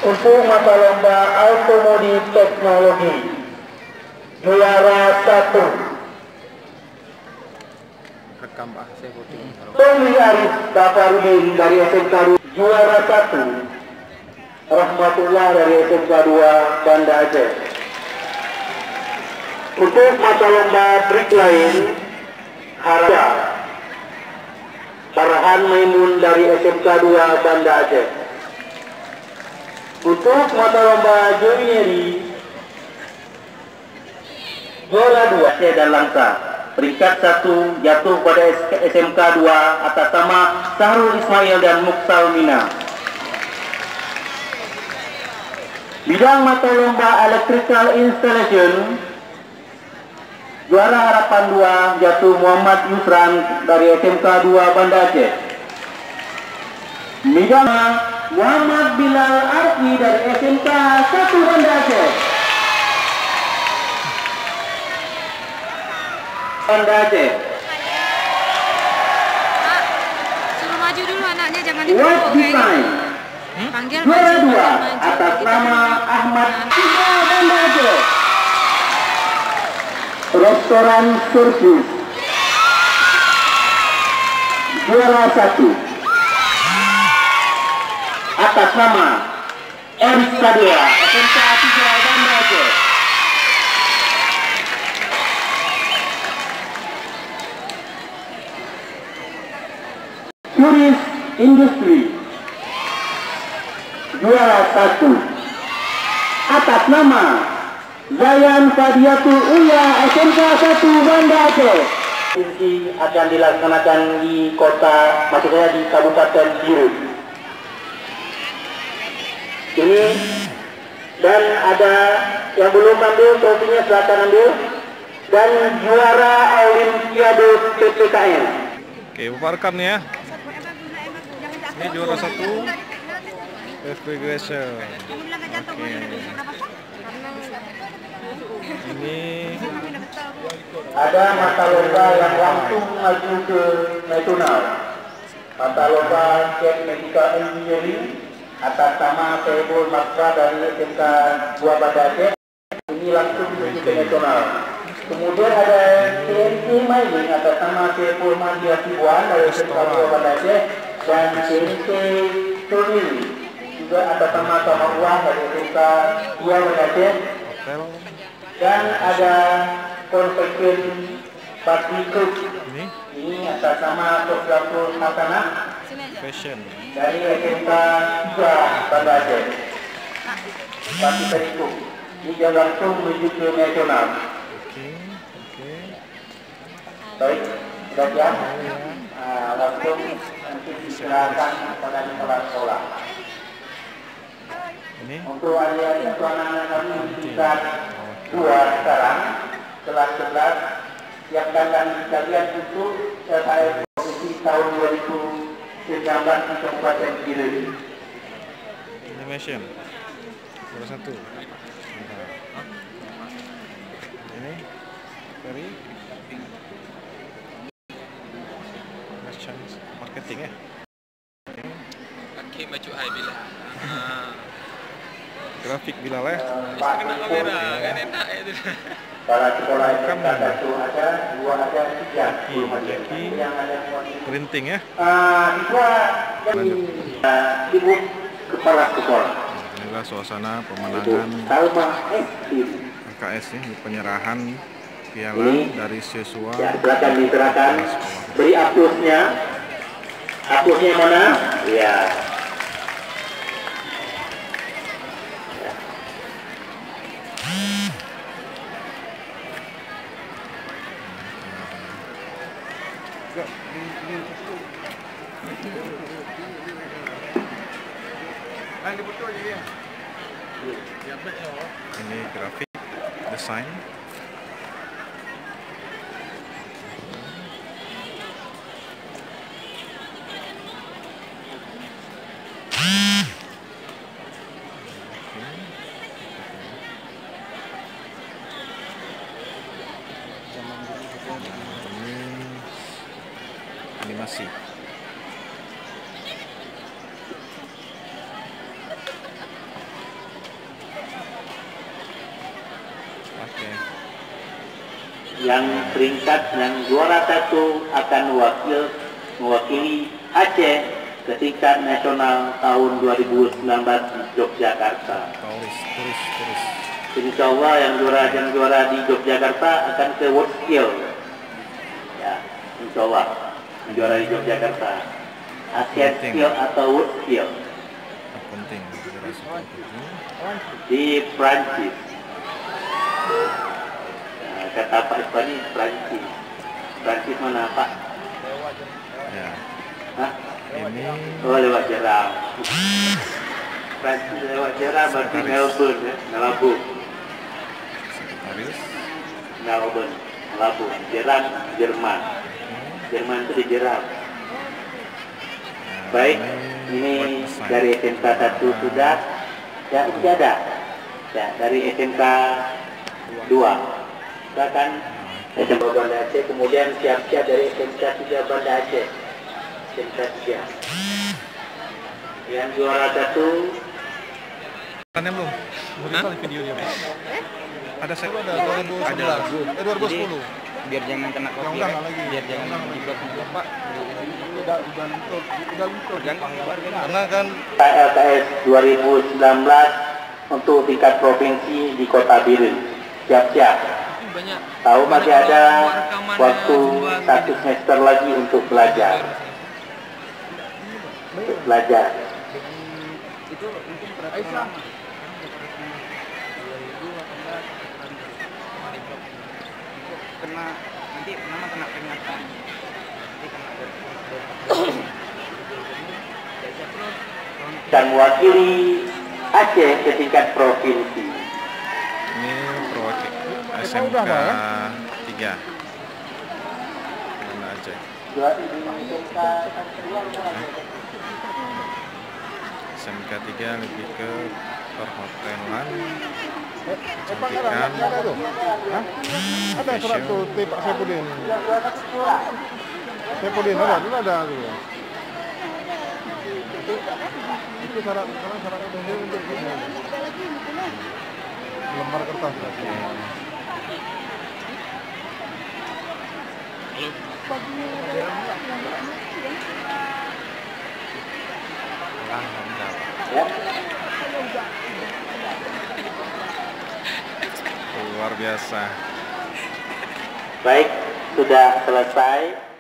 Untuk mata lomba otomotif teknologi, juara 1 rekam saya voting. Tommy Arif Tafarudin dari SMK 2, juara 1 Rahmatullah dari SMK 2 Banda Aceh. Untuk mata lomba trik lain, Harja Farhan Maimun dari SMK 2 Banda Aceh. Untuk mata lomba juniori, juara 2 Aceh dan Langsa. Peringkat 1 jatuh pada SMK 2 atas nama Sahrul Ismail dan Muksal Mina. Bidang mata lomba electrical installation, juara harapan 2 jatuh Muhammad Yusran dari SMK 2 Banda Aceh. Bidang Muhammad Bilal Arfi dari SMK 1 Banda Aceh. Banda Aceh. Suruh maju dulu anaknya, jangan What dipukul design? Panggil Juara maju, 2 maju. atas Kita nama dulu. Ahmad Tiga Banda Aceh. Restoran Surfis, juara 1 atas nama Eris Kadia, SMK 3 Banda Aceh. Turis Industri, juara 1 atas nama Zayan Fadiatul Uya, SMK 1 Banda Aceh. Ini akan dilaksanakan di kota, maksudnya di Kabupaten Biru. Ini dan ada yang belum ambil trofinya, silakan ambil. Dan juara Olimpiade PPKN. Oke, Bapak rekam nih ya. Ini juara 1 Gracer. Oke. Ini Ada mata lomba yang langsung maju ke nasional. Mata lomba Cek Medical Engineering atas nama Saiful Makra dari SMK 2 Banda Aceh. Ini langsung menuju ke nasional. Kemudian ada CNC Mining atas nama Saiful Mahdi Hasibuan dari SMK 2 Banda Aceh. Dan CNC Tuning juga atas nama Uang dari SMK 2 Banda Aceh. hotel. Dan ada konveksi Patrick ini atas nama Sofratul Hasanah Fashion. dari SMK 3 Banda Aceh. Patrick ini dia langsung menuju ke nasional. Oke. Baik, sudah siap? Langsung nanti diserahkan kepada kepala sekolah. Ini Untuk adik-adik atau anak-anak kami di tingkat 2 sekarang, kelas 11, siapkan kalian untuk SHF Provinsi tahun 2019 di Kabupaten Biru. animation. Juara 1. Ini dari merchant marketing ya. Pakai baju hai bila. Grafik Bilal ya. Pak Kena kamera kan enak itu. para sekolah SMK 1 ada, 2 ada, 3 belum ada. Yang ada Printing ya. Dua Ibu Kepala Sekolah. Inilah suasana pemenangan Salma AKS ya, penyerahan piala dari siswa. Ya, silakan diserahkan. Sekolah. Beri aplusnya. Aplusnya mana? Ya. Ini grafik desain. Ini animasi. yang peringkat yang juara 1 akan mewakili Aceh ke tingkat nasional tahun 2019 di Yogyakarta. Turis. Insya Allah yang juara di Yogyakarta akan ke World Skill. Ya, insya Allah yang juara di Yogyakarta. Asian Skill atau World Skill Penting. di Prancis. Nah, kata Pak Ispani Prancis. Prancis mana Pak? Ya. Hah? Ini Oh, lewat Jeram. Prancis lewat Jeram berarti Melbourne ya, Melbourne. Sekretaris. Melbourne, Melbourne. Jeram, Jerman. Jerman itu di Jeram. Baik, ini dari SMK 1 sudah. Ya, ini ada. Ya, dari SMK 2. Silakan SMK Banda Aceh, kemudian siap-siap dari SMK 3 Banda Aceh. SMK 3. Yang juara 1 Tanya belum? Mau video dia. Ada saya ada 2010. Biar jangan kena kopi. Biar jangan diblok Pak. Udah luntur. Karena kan LKS 2019 untuk tingkat provinsi di Kota Biren. Siap-siap. Banyak. Tahu masih ada waktu 1 semester lagi untuk belajar. Itu mungkin berapa? Kena nanti nama kena peringatan. Dan mewakili Aceh ke tingkat provinsi. ini perwakilan SMK 3 Banda Aceh. SMK 3 lebih ke perhotelan, kecantikan, Ada surat tuh Pak Saipudin. Saipudin ada tuh. Itu syarat untuk lembar kertas. Ya. luar biasa. Baik, sudah selesai.